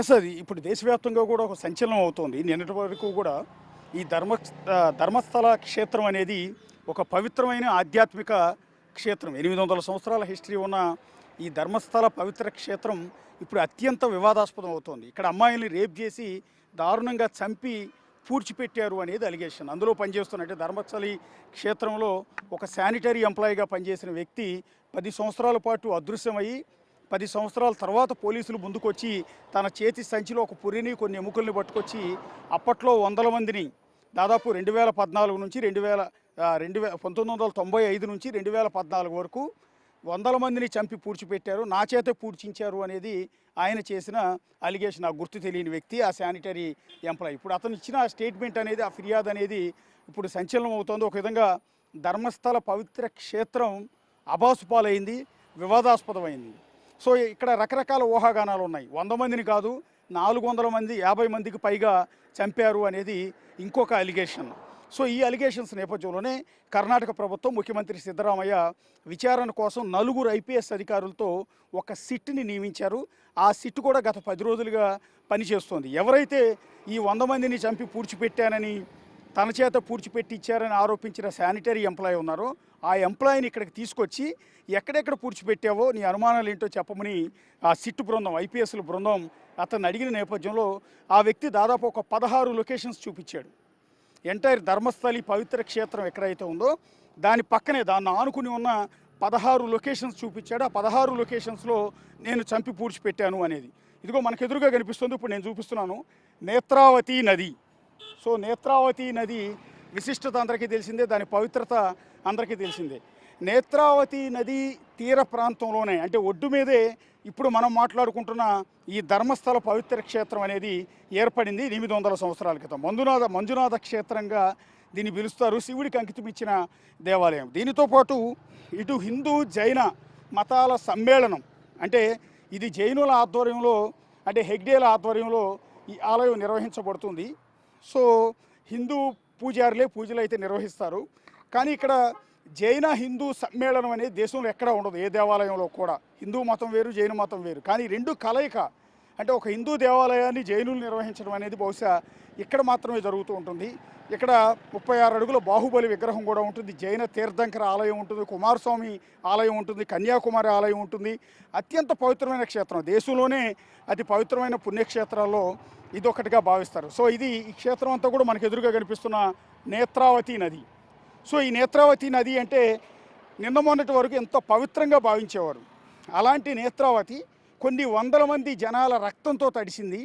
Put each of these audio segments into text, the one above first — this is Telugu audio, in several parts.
ఎస్ అది ఇప్పుడు దేశవ్యాప్తంగా కూడా ఒక సంచలనం అవుతోంది. నిన్నటి వరకు కూడా ఈ ధర్మస్థల క్షేత్రం అనేది ఒక పవిత్రమైన ఆధ్యాత్మిక క్షేత్రం. 800 సంవత్సరాల హిస్టరీ ఉన్న ఈ ధర్మస్థల పవిత్ర క్షేత్రం ఇప్పుడు అత్యంత వివాదాస్పదం అవుతోంది. ఇక్కడ అమ్మాయిల్ని రేప్ చేసి దారుణంగా చంపి పూడ్చిపెట్టారు అనేది అలిగేషన్. అందులో పనిచేస్తున్నట్టే ధర్మస్థలి క్షేత్రంలో ఒక శానిటరీ ఎంప్లాయీగా పనిచేసిన వ్యక్తి 10 సంవత్సరాల పాటు అదృశ్యమయ్యి 10 సంవత్సరాల తర్వాత పోలీసులు ముందుకొచ్చి తన చేతి సంచిలో ఒక పురిని కొన్ని ఎముకల్ని పట్టుకొచ్చి అప్పట్లో వందల మందిని దాదాపు 2014 నుంచి 1995 నుంచి 2014 వరకు వందల మందిని చంపి పూడ్చిపెట్టారు, నా చేతే పూడ్చించారు అనేది ఆయన చేసిన అలిగేషన్. ఆ గుర్తు తెలియని వ్యక్తి ఆ శానిటరీ ఎంప్లాయీ. ఇప్పుడు అతను ఇచ్చిన స్టేట్మెంట్ అనేది, ఆ ఫిర్యాదు అనేది ఇప్పుడు సంచలనం అవుతోంది. ఒక విధంగా ధర్మస్థల పవిత్ర క్షేత్రం అబాసుపాలైంది, వివాదాస్పదమైంది. సో ఇక్కడ రకరకాల ఊహాగానాలు ఉన్నాయి. 100 మందిని కాదు 400 మంది, 50 మందికి పైగా చంపారు అనేది ఇంకొక అలిగేషన్. సో ఈ అలిగేషన్స్ నేపథ్యంలోనే కర్ణాటక ప్రభుత్వం, ముఖ్యమంత్రి సిద్ధరామయ్య విచారణ కోసం 4 ఐపీఎస్ అధికారులతో ఒక సిట్ని నియమించారు. ఆ సిట్ కూడా గత 10 రోజులుగా పనిచేస్తోంది. ఎవరైతే ఈ 100 మందిని చంపి పూడ్చిపెట్టానని, తన చేత పూడ్చిపెట్టించారని ఆరోపించిన శానిటరీ ఎంప్లాయీ ఉన్నారో ఆ ఎంప్లాయీని ఇక్కడికి తీసుకొచ్చి ఎక్కడెక్కడ పూడ్చిపెట్టావో నీ అనుమానాలు ఏంటో చెప్పమని ఆ సిట్ బృందం, ఐపీఎస్ల బృందం అతన్ని అడిగిన నేపథ్యంలో ఆ వ్యక్తి దాదాపు ఒక 16 లొకేషన్స్ చూపించాడు. ఎంటైర్ ధర్మస్థలి పవిత్ర క్షేత్రం ఎక్కడైతే ఉందో దాని పక్కనే, దాన్ని ఆనుకుని ఉన్న 16 లొకేషన్స్ చూపించాడు. ఆ 16 లొకేషన్స్లో నేను చంపి పూడ్చిపెట్టాను అనేది. ఇదిగో మనకు ఎదురుగా కనిపిస్తుంది, ఇప్పుడు నేను చూపిస్తున్నాను, నేత్రావతి నది. సో నేత్రావతి నది విశిష్టత అందరికీ తెలిసిందే, దాని పవిత్రత అందరికీ తెలిసిందే. నేత్రావతి నది తీర ప్రాంతంలోనే, అంటే ఒడ్డు మీదే ఇప్పుడు మనం మాట్లాడుకుంటున్న ఈ ధర్మస్థల పవిత్ర క్షేత్రం అనేది ఏర్పడింది 800 సంవత్సరాల క్రితం. మంజునాథ క్షేత్రంగా దీన్ని పిలుస్తారు. శివుడికి అంకితం ఇచ్చిన దేవాలయం. దీనితో పాటు ఇటు హిందూ జైన మతాల సమ్మేళనం, అంటే ఇది జైనుల ఆధ్వర్యంలో, అంటే హెగ్డేల ఆధ్వర్యంలో ఈ ఆలయం నిర్వహించబడుతుంది. సో హిందూ పూజారులే పూజలు అయితే నిర్వహిస్తారు. కానీ ఇక్కడ జైన హిందూ సమ్మేళనం అనేది దేశంలో ఎక్కడా ఉండదు, ఏ దేవాలయంలో కూడా. హిందూ మతం వేరు, జైన మతం వేరు, కానీ రెండు కలయిక. అంటే ఒక హిందూ దేవాలయాన్ని జైనులు నిర్వహించడం అనేది బహుశా ఇక్కడ మాత్రమే జరుగుతూ ఉంటుంది. ఇక్కడ 36 అడుగుల బాహుబలి విగ్రహం కూడా ఉంటుంది, జైన తీర్థంకర ఆలయం ఉంటుంది, కుమారస్వామి ఆలయం ఉంటుంది, కన్యాకుమారి ఆలయం ఉంటుంది. అత్యంత పవిత్రమైన క్షేత్రం, దేశంలోనే అతి పవిత్రమైన పుణ్యక్షేత్రాల్లో ఇదొకటిగా భావిస్తారు. సో ఈ క్షేత్రం అంతా కూడా మనకు ఎదురుగా కనిపిస్తున్న నేత్రావతి నది. సో ఈ నేత్రావతి నది అంటే నిన్న మొన్నటి వరకు ఎంతో పవిత్రంగా భావించేవారు. అలాంటి నేత్రావతి కొన్ని వందల మంది జనాల రక్తంతో తడిసింది.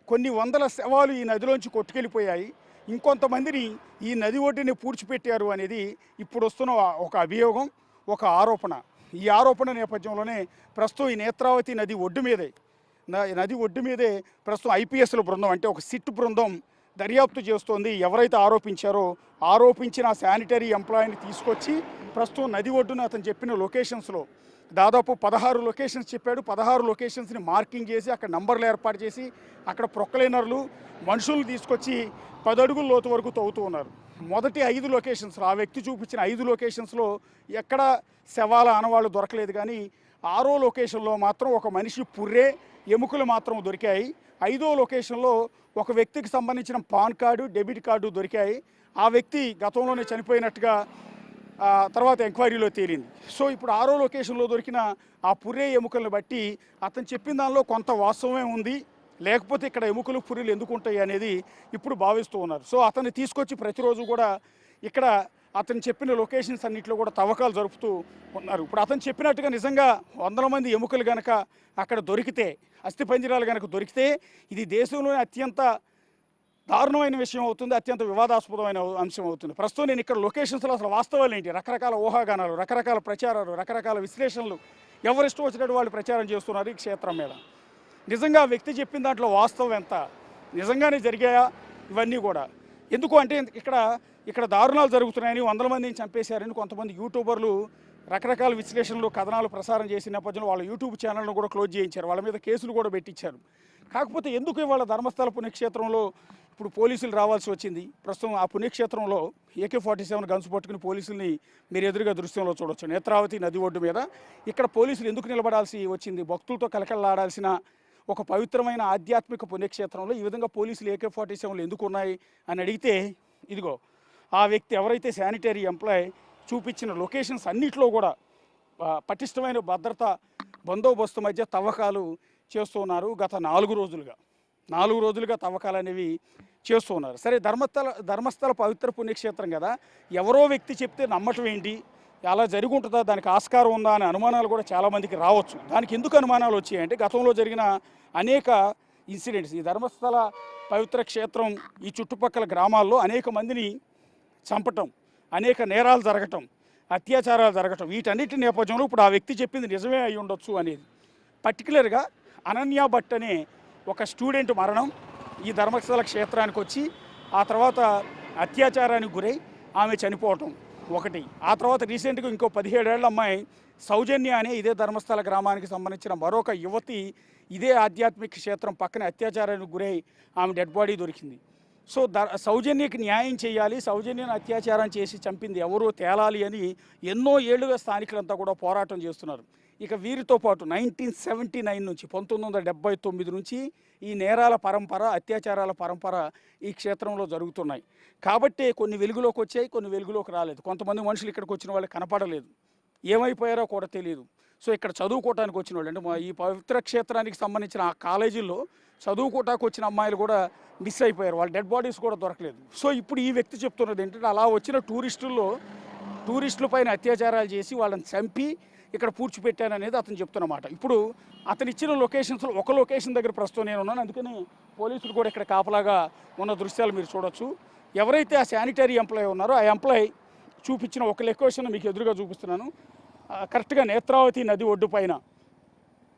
కొన్ని వందల శవాలు ఈ నదిలోంచి కొట్టుకెళ్ళిపోయాయి. ఇంకొంతమందిని ఈ నది ఒడ్డుని పూడ్చిపెట్టారు అనేది ఇప్పుడు వస్తున్న ఒక అభియోగం, ఒక ఆరోపణ. ఈ ఆరోపణ నేపథ్యంలోనే ప్రస్తుతం ఈ నేత్రావతి నది ఒడ్డు మీదే ప్రస్తుతం ఐపీఎస్ల బృందం, అంటే ఒక సిట్ బృందం దర్యాప్తు చేస్తోంది. ఎవరైతే ఆరోపించిన శానిటరీ ఎంప్లాయీని తీసుకొచ్చి ప్రస్తుతం నది ఒడ్డున అతను చెప్పిన లొకేషన్స్లో దాదాపు 16 లొకేషన్స్ చెప్పాడు. 16 లొకేషన్స్ని మార్కింగ్ చేసి అక్కడ నంబర్లు ఏర్పాటు చేసి అక్కడ ప్రొక్లైనర్లు, మనుషులు తీసుకొచ్చి 10 అడుగుల లోతు వరకు తవ్వుతూ ఉన్నారు. మొదటి 5 లొకేషన్స్లో, ఆ వ్యక్తి చూపించిన 5 లొకేషన్స్లో ఎక్కడ శవాల ఆనవాళ్ళు దొరకలేదు. కానీ 6వ లొకేషన్లో మాత్రం ఒక మనిషి పుర్రే, ఎముకలు మాత్రం దొరికాయి. 5వ లొకేషన్లో ఒక వ్యక్తికి సంబంధించిన పాన్ కార్డు, డెబిట్ కార్డు దొరికాయి. ఆ వ్యక్తి గతంలోనే చనిపోయినట్టుగా తర్వాత ఎంక్వైరీలో తేలింది. సో ఇప్పుడు 6వ లొకేషన్లో దొరికిన ఆ పుర్రే ఎముకలను బట్టి అతను చెప్పిన దానిలో కొంత వాస్తవమే ఉంది, లేకపోతే ఇక్కడ ఎముకలు పుర్రెలు ఎందుకు ఉంటాయి అనేది ఇప్పుడు భావిస్తూ ఉన్నారు. సో అతన్ని తీసుకొచ్చి ప్రతిరోజు కూడా ఇక్కడ అతను చెప్పిన లొకేషన్స్ అన్నింటిలో కూడా తవ్వకాలు జరుపుతూ ఉన్నారు. ఇప్పుడు అతను చెప్పినట్టుగా నిజంగా 100 మంది ఎముకలు కనుక అక్కడ దొరికితే, అస్థిపంజరాలు కనుక దొరికితే ఇది దేశంలోనే అత్యంత దారుణమైన విషయం అవుతుంది, అత్యంత వివాదాస్పదమైన అంశం అవుతుంది. ప్రస్తుతం నేను ఇక్కడ లొకేషన్స్లో అసలు వాస్తవాలు ఏంటి, రకరకాల ఊహాగానాలు, రకరకాల ప్రచారాలు, రకరకాల విశ్లేషణలు, ఎవరిష్టం వచ్చినట్టు వాళ్ళు ప్రచారం చేస్తున్నారు ఈ క్షేత్రం మీద. నిజంగా ఆ వ్యక్తి చెప్పిన దాంట్లో వాస్తవం ఎంత, నిజంగానే జరిగాయా ఇవన్నీ కూడా. ఎందుకు అంటే ఇక్కడ దారుణాలు జరుగుతున్నాయని, 100 మందిని చంపేశారని కొంతమంది యూట్యూబర్లు రకరకాల విశ్లేషణలు, కథనాలు ప్రసారం చేసిన నేపథ్యంలో వాళ్ళ యూట్యూబ్ ఛానల్ను కూడా క్లోజ్ చేయించారు, వాళ్ళ మీద కేసులు కూడా పెట్టించారు. కాకపోతే ఎందుకు ఇవాళ ధర్మస్థల పుణ్యక్షేత్రంలో ఇప్పుడు పోలీసులు రావాల్సి వచ్చింది? ప్రస్తుతం ఆ పుణ్యక్షేత్రంలో AK-47 గన్స్ పట్టుకుని పోలీసుల్ని మీరు ఎదురుగా దృశ్యంలో చూడొచ్చు. నేత్రావతి నది ఒడ్డు మీద ఇక్కడ పోలీసులు ఎందుకు నిలబడాల్సి వచ్చింది? భక్తులతో కలకలలాడాల్సిన ఒక పవిత్రమైన ఆధ్యాత్మిక పుణ్యక్షేత్రంలో ఈ విధంగా పోలీసులు AK-47లు ఎందుకు ఉన్నాయి అని అడిగితే ఇదిగో ఆ వ్యక్తి ఎవరైతే శానిటరీ ఎంప్లాయ్ చూపించిన లొకేషన్స్ అన్నిట్లో కూడా పటిష్టమైన భద్రతా బందోబస్తు మధ్య తవ్వకాలు చేస్తున్నారు. గత 4 రోజులుగా తవ్వకాలు అనేవి చేస్తూ ఉన్నారు. సరే, ధర్మస్థల పవిత్ర పుణ్యక్షేత్రం కదా, ఎవరో వ్యక్తి చెప్తే నమ్మటం ఏంటి, అలా జరిగి ఉంటుందా, దానికి ఆస్కారం ఉందా అనే అనుమానాలు కూడా చాలామందికి రావచ్చు. దానికి ఎందుకు అనుమానాలు వచ్చాయంటే గతంలో జరిగిన అనేక ఇన్సిడెంట్స్, ఈ ధర్మస్థల పవిత్ర క్షేత్రం ఈ చుట్టుపక్కల గ్రామాల్లో అనేక మందిని చంపటం, అనేక నేరాలు జరగటం, అత్యాచారాలు జరగటం, వీటన్నిటి నేపథ్యంలో ఇప్పుడు ఆ వ్యక్తి చెప్పింది నిజమే అయి ఉండొచ్చు అనేది. పర్టికులర్గా అనన్య భట్ అనే ఒక స్టూడెంట్ మరణం, ఈ ధర్మస్థల క్షేత్రానికి వచ్చి ఆ తర్వాత అత్యాచారానికి గురై ఆమె చనిపోవటం ఒకటి. ఆ తర్వాత రీసెంట్గా ఇంకో 17 ఏళ్ల అమ్మాయి సౌజన్య అనే ఇదే ధర్మస్థల గ్రామానికి సంబంధించిన మరొక యువతి ఇదే ఆధ్యాత్మిక క్షేత్రం పక్కన అత్యాచారానికి గురై ఆమె డెడ్ బాడీ దొరికింది. సో సౌజన్యకి న్యాయం చేయాలి, సౌజన్యను అత్యాచారం చేసి చంపింది ఎవరో తేలాలి అని ఎన్నో ఏళ్లుగా స్థానికులంతా కూడా పోరాటం చేస్తున్నారు. ఇక వీరితో పాటు 1979 నుంచి 1979 నుంచి ఈ నేరాల పరంపర, అత్యాచారాల పరంపర ఈ క్షేత్రంలో జరుగుతున్నాయి. కాబట్టి కొన్ని వెలుగులోకి వచ్చాయి, కొన్ని వెలుగులోకి రాలేదు. కొంతమంది మనుషులు ఇక్కడికి వచ్చిన వాళ్ళు కనపడలేదు, ఏమైపోయారో కూడా తెలియదు. సో ఇక్కడ చదువుకోవటానికి వచ్చిన వాళ్ళు అంటే ఈ పవిత్ర క్షేత్రానికి సంబంధించిన ఆ కాలేజీల్లో చదువుకోవటానికి వచ్చిన అమ్మాయిలు కూడా మిస్ అయిపోయారు, వాళ్ళ డెడ్ బాడీస్ కూడా దొరకలేదు. సో ఇప్పుడు ఈ వ్యక్తి చెప్తున్నది ఏంటంటే అలా వచ్చిన టూరిస్టుల పైన అత్యాచారాలు చేసి వాళ్ళని చంపి ఇక్కడ పూడ్చిపెట్టాననేది అతను చెప్తున్నమాట. ఇప్పుడు అతను ఇచ్చిన లొకేషన్స్లో ఒక లొకేషన్ దగ్గర ప్రస్తుతం నేను ఉన్నాను, అందుకని పోలీసులు కూడా ఇక్కడ కాపలాగా ఉన్న దృశ్యాలు మీరు చూడొచ్చు. ఎవరైతే ఆ శానిటరీ ఎంప్లాయ్ ఉన్నారో ఆ ఎంప్లాయ్ చూపించిన ఒక లొకేషన్ మీకు ఎదురుగా చూపిస్తున్నాను. కరెక్ట్గా నేత్రావతి నది ఒడ్డు పైన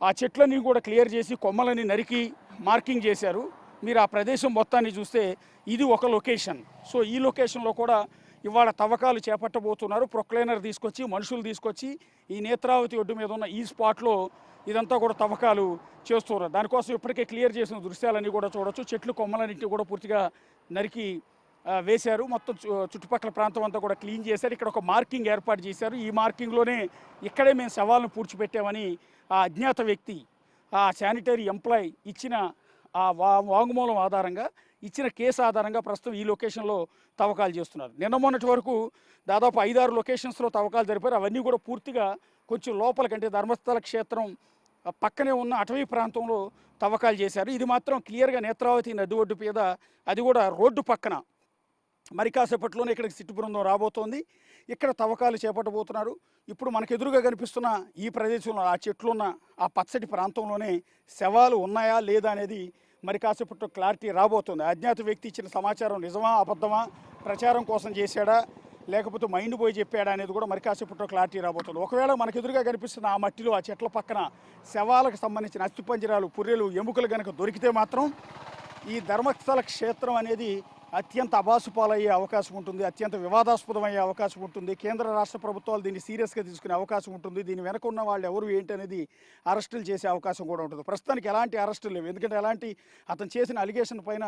ఆ చెట్లన్నీ కూడా క్లియర్ చేసి కొమ్మలని నరికి మార్కింగ్ చేశారు. మీరు ఆ ప్రదేశం మొత్తాన్ని చూస్తే ఇది ఒక లొకేషన్. సో ఈ లొకేషన్లో కూడా ఇవాళ తవ్వకాలు చేపట్టబోతున్నారు. ప్రొక్లైనర్ తీసుకొచ్చి మనుషులు తీసుకొచ్చి ఈ నేత్రావతి ఒడ్డు మీద ఉన్న ఈ స్పాట్లో ఇదంతా కూడా తవ్వకాలు చేస్తున్నారు. దానికోసం ఇప్పటికే క్లియర్ చేసిన దృశ్యాలన్నీ కూడా చూడొచ్చు. చెట్లు కొమ్మలన్నింటినీ కూడా పూర్తిగా నరికి వేశారు. మొత్తం చుట్టుపక్కల ప్రాంతం అంతా కూడా క్లీన్ చేశారు. ఇక్కడ ఒక మార్కింగ్ ఏర్పాటు చేశారు. ఈ మార్కింగ్లోనే ఇక్కడే మేము సవాళ్ళను పూడ్చిపెట్టామని ఆ అజ్ఞాత వ్యక్తి, ఆ శానిటరీ ఎంప్లాయ్ ఇచ్చిన ఆ వాంగ్మూలం ఆధారంగా, ఇచ్చిన కేసు ఆధారంగా ప్రస్తుతం ఈ లొకేషన్లో తవ్వకాలు చేస్తున్నారు. నిన్న మొన్నటి వరకు దాదాపు 5-6 లొకేషన్స్లో తవ్వకాలు జరిపారు. అవన్నీ కూడా పూర్తిగా కొంచెం లోపలికంటే ధర్మస్థల క్షేత్రం పక్కనే ఉన్న అటవీ ప్రాంతంలో తవ్వకాలు చేశారు. ఇది మాత్రం క్లియర్గా నేత్రావతి నది ఒడ్డు మీద, అది కూడా రోడ్డు పక్కన. మరి కాసేపట్లోనే ఇక్కడికి సిట్టు బృందం రాబోతోంది. ఇక్కడ తవ్వకాలు చేపట్టబోతున్నారు. ఇప్పుడు మనకు ఎదురుగా కనిపిస్తున్న ఈ ప్రదేశంలో ఆ చెట్లున్న ఆ పచ్చటి ప్రాంతంలోనే శవాలు ఉన్నాయా లేదా అనేది మరి కాసేపట్లో క్లారిటీ రాబోతుంది. అజ్ఞాత వ్యక్తి ఇచ్చిన సమాచారం నిజమా అబద్ధమా, ప్రచారం కోసం చేశాడా లేకపోతే మైండ్ పోయి చెప్పాడా అనేది కూడా మరి కాసేపట్లో క్లారిటీ రాబోతుంది. ఒకవేళ మనకు ఎదురుగా కనిపిస్తున్న ఆ మట్టిలో ఆ చెట్ల పక్కన శవాలకు సంబంధించిన అస్థిపంజరాలు, పుర్రెలు, ఎముకలు కనుక దొరికితే మాత్రం ఈ ధర్మస్థల క్షేత్రం అనేది అత్యంత అబాసుపాలయ్యే అవకాశం ఉంటుంది, అత్యంత వివాదాస్పదమయ్యే అవకాశం ఉంటుంది. కేంద్ర రాష్ట్ర ప్రభుత్వాలు దీన్ని సీరియస్గా తీసుకునే అవకాశం ఉంటుంది. దీని వెనక ఉన్న వాళ్ళు ఎవరు ఏంటి అనేది అరెస్టులు చేసే అవకాశం కూడా ఉంటుంది. ప్రస్తుతానికి ఎలాంటి అరెస్టులు లేవు, ఎందుకంటే అతను చేసిన అలిగేషన్ పైన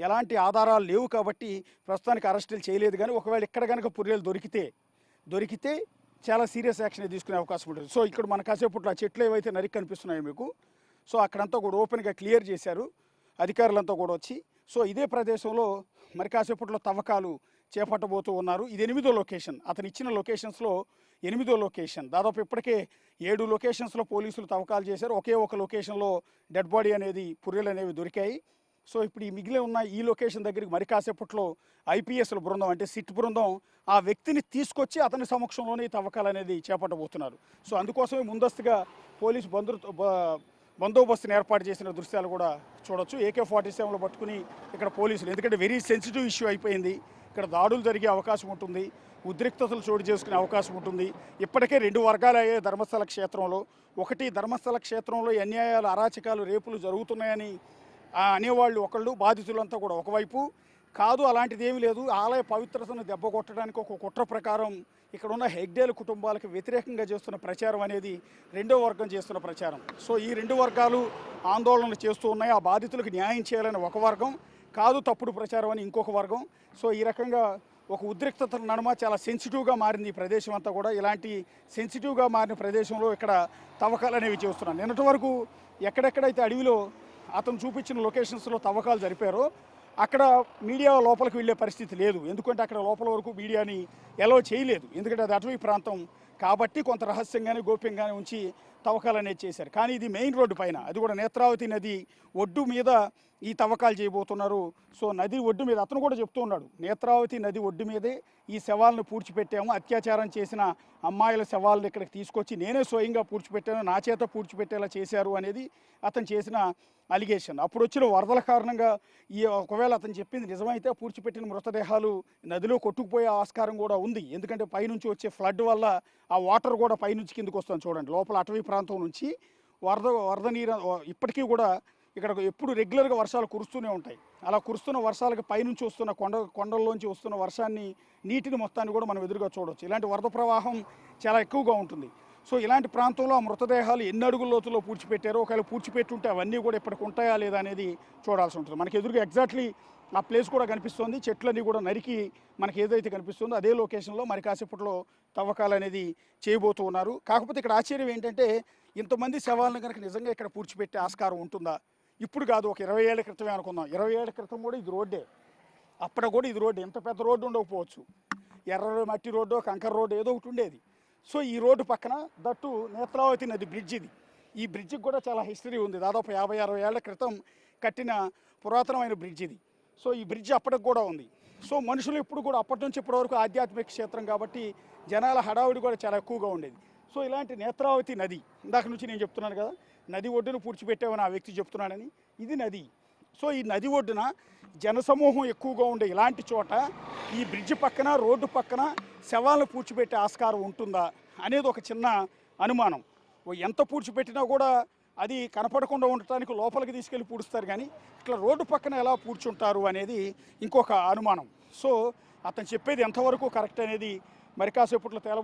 ఎలాంటి ఆధారాలు లేవు కాబట్టి ప్రస్తుతానికి అరెస్టులు చేయలేదు. కానీ ఒకవేళ ఇక్కడ కనుక పుర్రెలు దొరికితే చాలా సీరియస్ యాక్షన్ తీసుకునే అవకాశం ఉంటుంది. సో ఇక్కడ మన కాసేపట్లో ఆ చెట్లు ఏవైతే నరికి కనిపిస్తున్నాయో మీకు, సో అక్కడంతా కూడా ఓపెన్గా క్లియర్ చేశారు అధికారులంతా కూడా వచ్చి. సో ఇదే ప్రదేశంలో మరి కాసేపట్లో తవ్వకాలు చేపట్టబోతూ ఉన్నారు. ఇది 8వ లొకేషన్. అతను ఇచ్చిన లొకేషన్స్లో 8వ లొకేషన్. దాదాపు ఇప్పటికే 7 లొకేషన్స్లో పోలీసులు తవ్వకాలు చేశారు. ఒకే ఒక లొకేషన్లో డెడ్ బాడీ అనేది, పుర్రెలు అనేవి దొరికాయి. సో ఇప్పుడు ఈ మిగిలి ఉన్న ఈ లొకేషన్ దగ్గరికి మరి కాసేపట్లో ఐపీఎస్ల బృందం అంటే సిట్ బృందం ఆ వ్యక్తిని తీసుకొచ్చి అతని సమక్షంలోనే ఈ తవ్వకాలు అనేది చేపట్టబోతున్నారు. సో అందుకోసమే ముందస్తుగా పోలీసు బందోబస్తుని ఏర్పాటు చేసిన దృశ్యాలు కూడా చూడొచ్చు. AK-47 పట్టుకుని ఇక్కడ పోలీసులు, ఎందుకంటే వెరీ సెన్సిటివ్ ఇష్యూ అయిపోయింది. ఇక్కడ దాడులు జరిగే అవకాశం ఉంటుంది, ఉద్రిక్తతలు చోటు చేసుకునే అవకాశం ఉంటుంది. ఇప్పటికే 2 వర్గాలు అయ్యాయి ధర్మస్థల క్షేత్రంలో. ఒకటి, ధర్మస్థల క్షేత్రంలో అన్యాయాలు, అరాచకాలు, రేపులు జరుగుతున్నాయని అనేవాళ్ళు ఒకళ్ళు, బాధితులంతా కూడా ఒకవైపు. కాదు అలాంటిది ఏమీ లేదు, ఆలయ పవిత్రతను దెబ్బ కొట్టడానికి ఒక కుట్ర ప్రకారం ఇక్కడ ఉన్న హెగ్డేల కుటుంబాలకు వ్యతిరేకంగా చేస్తున్న ప్రచారం అనేది 2వ వర్గం చేస్తున్న ప్రచారం. సో ఈ 2 వర్గాలు ఆందోళనలు చేస్తూ ఉన్నాయి. ఆ బాధితులకు న్యాయం చేయాలని ఒక వర్గం, కాదు తప్పుడు ప్రచారం అని ఇంకొక వర్గం. సో ఈ రకంగా ఒక ఉద్రిక్తత నడుమ చాలా సెన్సిటివ్గా మారింది ఈ ప్రదేశం అంతా కూడా. ఇలాంటి సెన్సిటివ్గా మారిన ప్రదేశంలో ఇక్కడ తవ్వకాలు అనేవి చేస్తున్నాను. నిన్నటి వరకు ఎక్కడెక్కడైతే అడవిలో అతను చూపించిన లొకేషన్స్లో తవ్వకాలు జరిపారో అక్కడ మీడియా లోపలికి వెళ్ళే పరిస్థితి లేదు. ఎందుకంటే అక్కడ లోపల వరకు మీడియాని ఎలో చేయలేదు. ఎందుకంటే అది అటవీ ప్రాంతం కాబట్టి కొంత రహస్యంగానే గోప్యంగానే ఉంచి తవ్వకాలు అనేది చేశారు. కానీ ఇది మెయిన్ రోడ్డు పైన, అది కూడా నేత్రావతి నది ఒడ్డు మీద ఈ తవ్వకాలు చేయబోతున్నారు. సో నది ఒడ్డు మీద అతను కూడా చెప్తూ ఉన్నాడు, నేత్రావతి నది ఒడ్డు మీదే ఈ శవాలను పూడ్చిపెట్టాము, అత్యాచారం చేసిన అమ్మాయిల శవాలను ఇక్కడికి తీసుకొచ్చి నేనే స్వయంగా పూడ్చిపెట్టాను, నా చేత పూడ్చిపెట్టేలా చేశారు అనేది అతను చేసిన అలిగేషన్. అప్పుడు వచ్చిన వరదల కారణంగా ఒకవేళ అతను చెప్పింది నిజమైతే పూడ్చిపెట్టిన మృతదేహాలు నదిలో కొట్టుకుపోయే ఆస్కారం కూడా ఉంది. ఎందుకంటే పైనుంచి వచ్చే ఫ్లడ్ వల్ల ఆ వాటర్ కూడా పైనుంచి కిందకు వస్తుంది. చూడండి, లోపల అటవీ ప్రాంతం నుంచి వరద నీరు ఇప్పటికీ కూడా ఇక్కడ ఎప్పుడు రెగ్యులర్గా వర్షాలు కురుస్తూనే ఉంటాయి. అలా కురుస్తున్న వర్షాలకు పైనుంచి వస్తున్న కొండల్లోంచి వస్తున్న వర్షాన్ని, నీటిని మొత్తాన్ని కూడా మనం ఎదురుగా చూడవచ్చు. ఇలాంటి వరద ప్రవాహం చాలా ఎక్కువగా ఉంటుంది. సో ఇలాంటి ప్రాంతంలో ఆ మృతదేహాలు ఎన్ని అడుగుల లోతులో పూడ్చిపెట్టారో, ఒకవేళ పూడ్చిపెట్టుంటే అవన్నీ కూడా ఇప్పటికి ఉంటాయా లేదా అనేది చూడాల్సి ఉంటుంది. మనకి ఎదురుగా ఎగ్జాక్ట్లీ ఆ ప్లేస్ కూడా కనిపిస్తుంది. చెట్లన్నీ కూడా నరికి మనకి ఏదైతే కనిపిస్తుందో అదే లొకేషన్లో మరి కాసేపట్లో తవ్వకాలు అనేది చేయబోతూ ఉన్నారు. కాకపోతే ఇక్కడ ఆశ్చర్యం ఏంటంటే, ఇంతమంది శవాలను కనుక నిజంగా ఇక్కడ పూడ్చిపెట్టే ఆస్కారం ఉంటుందా? ఇప్పుడు కాదు, ఒక 20 ఏళ్ల క్రితమే అనుకుందాం. 20 ఏళ్ల క్రితం కూడా ఇది రోడ్డే, అప్పుడు కూడా ఇది రోడ్డు. ఎంత పెద్ద రోడ్డు ఉండకపోవచ్చు, ఎర్ర మట్టి రోడ్డు, కంకర రోడ్డు ఏదో ఒకటి ఉండేది. సో ఈ రోడ్డు పక్కన దట్టు నేత్రావతి నది బ్రిడ్జ్ ఇది. ఈ బ్రిడ్జికి కూడా చాలా హిస్టరీ ఉంది. దాదాపు 50-60 ఏళ్ల క్రితం కట్టిన పురాతనమైన బ్రిడ్జ్ ఇది. సో ఈ బ్రిడ్జ్ అప్పటికి కూడా ఉంది. సో మనుషులు ఇప్పుడు కూడా అప్పటి నుంచి ఇప్పటి వరకు ఆధ్యాత్మిక క్షేత్రం కాబట్టి జనాల హడావుడి కూడా చాలా ఎక్కువగా ఉండేది. సో ఇలాంటి నేత్రావతి నది, ఇందాక నుంచి నేను చెప్తున్నాను కదా, నది ఒడ్డును పూడ్చిపెట్టామని ఆ వ్యక్తి చెప్తున్నాడని. ఇది నది. సో ఈ నది ఒడ్డున జనసమూహం ఎక్కువగా ఉండే ఇలాంటి చోట ఈ బ్రిడ్జ్ పక్కన, రోడ్డు పక్కన శవాలను పూడ్చిపెట్టే ఆస్కారం ఉంటుందా అనేది ఒక చిన్న అనుమానం. ఎంత పూడ్చిపెట్టినా కూడా అది కనపడకుండా ఉండటానికి లోపలికి తీసుకెళ్ళి పూడుస్తారు, కానీ ఇట్లా రోడ్డు పక్కన ఎలా పూడ్చుంటారు అనేది ఇంకొక అనుమానం. సో అతను చెప్పేది ఎంతవరకు కరెక్ట్ అనేది మరి కాసేపట్లో